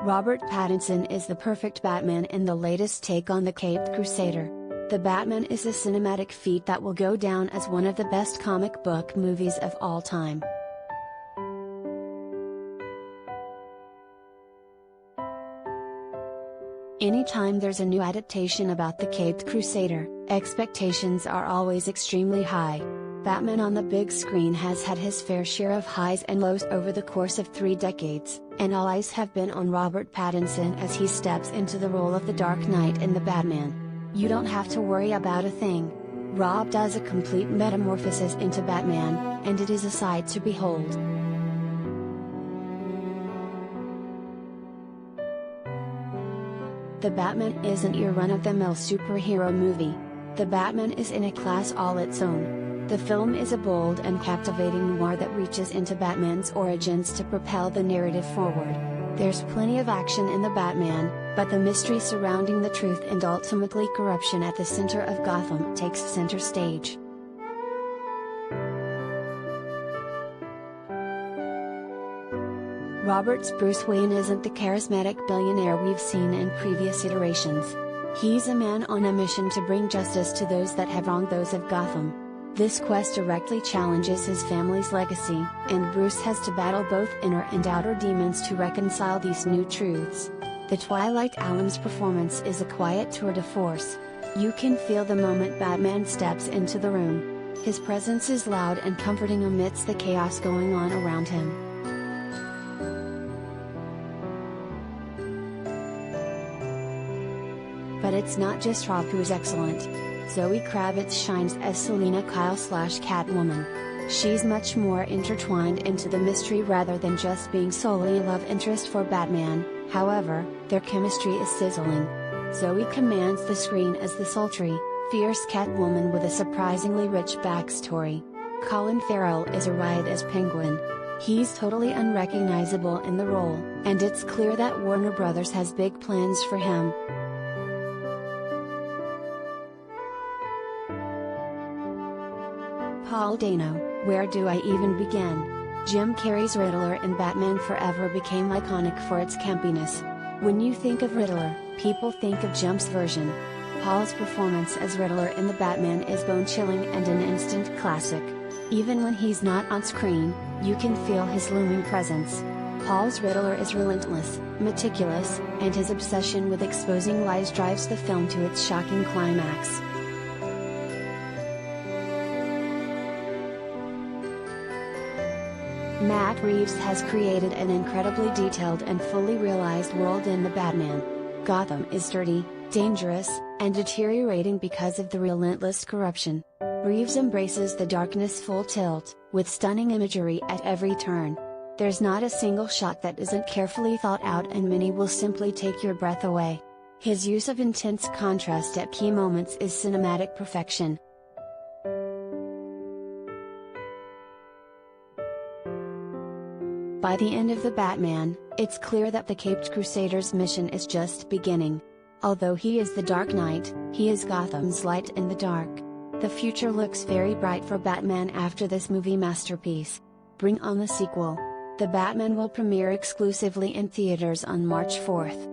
Robert Pattinson is the perfect Batman in the latest take on the Caped Crusader. The Batman is a cinematic feat that will go down as one of the best comic book movies of all time. Anytime there's a new adaptation about the Caped Crusader, expectations are always extremely high. Batman on the big screen has had his fair share of highs and lows over the course of 3 decades, and all eyes have been on Robert Pattinson as he steps into the role of the Dark Knight in The Batman. You don't have to worry about a thing. Rob does a complete metamorphosis into Batman, and it is a sight to behold. The Batman isn't your run-of-the-mill superhero movie. The Batman is in a class all its own. The film is a bold and captivating noir that reaches into Batman's origins to propel the narrative forward. There's plenty of action in The Batman, but the mystery surrounding the truth and ultimately corruption at the center of Gotham takes center stage. Robert's Bruce Wayne isn't the charismatic billionaire we've seen in previous iterations. He's a man on a mission to bring justice to those that have wronged those of Gotham. This quest directly challenges his family's legacy, and Bruce has to battle both inner and outer demons to reconcile these new truths. The Twilight Alum's performance is a quiet tour de force. You can feel the moment Batman steps into the room. His presence is loud and comforting amidst the chaos going on around him. But it's not just Rob who's excellent. Zoe Kravitz shines as Selina Kyle/Catwoman. She's much more intertwined into the mystery rather than just being solely a love interest for Batman. However, their chemistry is sizzling. Zoe commands the screen as the sultry, fierce Catwoman with a surprisingly rich backstory. Colin Farrell is a riot as Penguin. He's totally unrecognizable in the role, and it's clear that Warner Bros. Has big plans for him. Paul Dano, where do I even begin? Jim Carrey's Riddler in Batman Forever became iconic for its campiness. When you think of Riddler, people think of Jim's version. Paul's performance as Riddler in The Batman is bone-chilling and an instant classic. Even when he's not on screen, you can feel his looming presence. Paul's Riddler is relentless, meticulous, and his obsession with exposing lies drives the film to its shocking climax. Matt Reeves has created an incredibly detailed and fully realized world in The Batman. Gotham is dirty, dangerous, and deteriorating because of the relentless corruption. Reeves embraces the darkness full tilt, with stunning imagery at every turn. There's not a single shot that isn't carefully thought out, and many will simply take your breath away. His use of intense contrast at key moments is cinematic perfection. By the end of The Batman, it's clear that the Caped Crusader's mission is just beginning. Although he is the Dark Knight, he is Gotham's light in the dark. The future looks very bright for Batman after this movie masterpiece. Bring on the sequel. The Batman will premiere exclusively in theaters on March 4th.